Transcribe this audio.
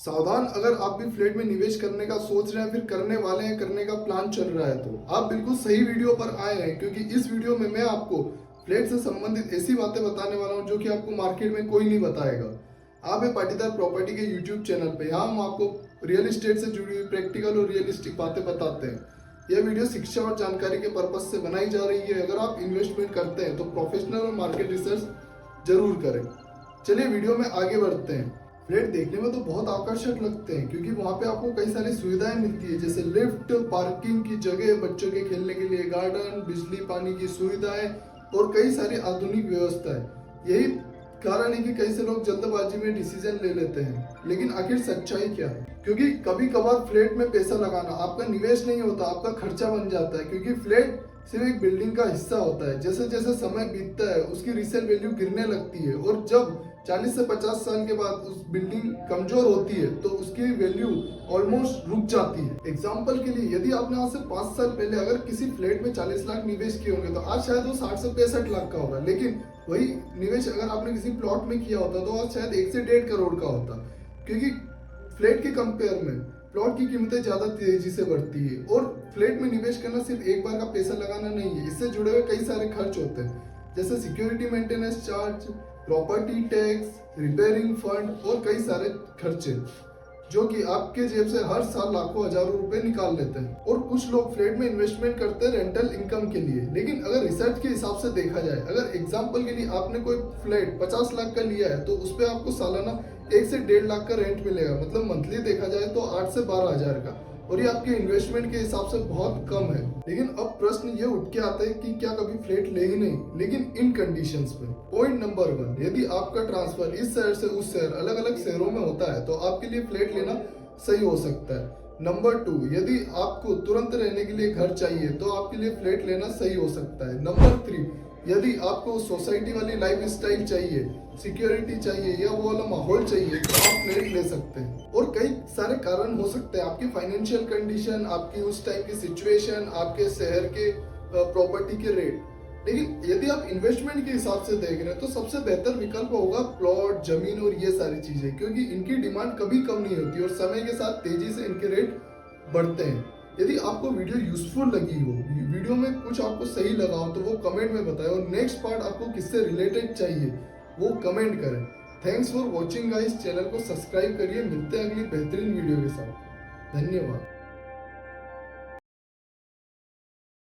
सावधान, अगर आप भी फ्लैट में निवेश करने का सोच रहे हैं, फिर करने वाले हैं, करने का प्लान चल रहा है, तो आप बिल्कुल सही वीडियो पर आए हैं, क्योंकि इस वीडियो में मैं आपको फ्लैट से संबंधित ऐसी बातें बताने वाला हूं जो कि आपको मार्केट में कोई नहीं बताएगा। आप है पाटीदार प्रॉपर्टी के यूट्यूब चैनल पे। यहाँ हम आपको रियल एस्टेट से जुड़ी हुई प्रैक्टिकल और रियलिस्टिक बातें बताते हैं। यह वीडियो शिक्षा और जानकारी के पर्पज से बनाई जा रही है। अगर आप इन्वेस्टमेंट करते हैं तो प्रोफेशनल और मार्केट रिसर्च जरूर करें। चलिए वीडियो में आगे बढ़ते हैं। फ्लैट देखने में तो बहुत आकर्षक लगते हैं, क्योंकि वहाँ पे आपको कई सारी सुविधाएं मिलती है, जैसे लिफ्ट, पार्किंग की जगह, बच्चों के खेलने के लिए गार्डन, बिजली पानी की सुविधाएं और कई सारी आधुनिक व्यवस्थाएं। यही कारण है कि कई से लोग जल्दबाजी में डिसीजन ले लेते हैं। लेकिन आखिर सच्चाई क्या है? क्योंकि कभी कभार फ्लैट में पैसा लगाना आपका निवेश नहीं होता, आपका खर्चा बन जाता है, क्योंकि फ्लैट सिर्फ एक बिल्डिंग का हिस्सा होता है। जैसे जैसे समय बीतता है उसकी रीसेल वैल्यू गिरने लगती है, और जब 40 से 50 साल के बाद उस बिल्डिंग कमजोर होती है तो उसकी वैल्यू ऑलमोस्ट रुक जाती है। एग्जाम्पल के लिए, यदि आपने आज से 5 साल पहले अगर किसी फ्लैट में 40 लाख निवेश किए होंगे तो आज शायद वो 60 से 65 लाख का होगा। लेकिन वही निवेश अगर आपने किसी प्लॉट में किया होता तो आज शायद 1 से 1.5 करोड़ का होता, क्योंकि फ्लैट के कंपेयर में प्लॉट की कीमतें ज्यादा तेजी से बढ़ती है। और फ्लैट में निवेश करना सिर्फ एक बार का पैसा लगाना नहीं है, इससे जुड़े हुए कई सारे खर्च होते हैं, जैसे security maintenance charge, property tax, repairing fund और कई सारे खर्चे जो कि आपके जेब से हर साल लाखों हजारों रुपए निकाल लेते हैं। और कुछ लोग फ्लैट में इन्वेस्टमेंट करते हैं रेंटल इनकम के लिए। लेकिन अगर रिसर्च के हिसाब से देखा जाए, अगर एग्जांपल के लिए आपने कोई फ्लैट 50 लाख का लिया है तो उस पर आपको सालाना 1 से 1.5 लाख का रेंट मिलेगा, मतलब मंथली देखा जाए तो 8 से 12 हजार का। और ये आपके इन्वेस्टमेंट के हिसाब से बहुत कम है। लेकिन अब प्रश्न ये उठ के आता है कि क्या कभी फ्लैट ले ही नहीं, लेकिन इन कंडीशंस पे। पॉइंट नंबर 1, यदि आपका ट्रांसफर इस शहर से उस शहर अलग अलग शहरों में होता है तो आपके लिए फ्लैट लेना सही हो सकता है। नंबर 2, यदि आपको तुरंत रहने के लिए घर चाहिए तो आपके लिए फ्लैट लेना सही हो सकता है। नंबर 3, यदि आपको सोसाइटी वाली लाइफ स्टाइल चाहिए, सिक्योरिटी चाहिए या वो वाला माहौल चाहिए तो आप फ्लैट ले सकते हैं। और कई सारे कारण हो सकते हैं, आपकी फाइनेंशियल कंडीशन, आपकी उस टाइम की सिचुएशन, आपके शहर के प्रॉपर्टी के रेट। लेकिन यदि आप इन्वेस्टमेंट के हिसाब से देख रहे हैं तो सबसे बेहतर विकल्प होगा प्लॉट, जमीन और ये सारी चीजें, क्योंकि इनकी डिमांड कभी कम नहीं होती और समय के साथ तेजी से इनके रेट बढ़ते हैं। यदि आपको वीडियो यूजफुल लगी हो, वीडियो में कुछ आपको सही लगा हो, तो वो कमेंट में बताएं, और नेक्स्ट पार्ट आपको किससे रिलेटेड चाहिए वो कमेंट करें। Thanks for watching guys, channel को सब्सक्राइब करिए। मिलते हैं अगली बेहतरीन वीडियो के साथ। धन्यवाद।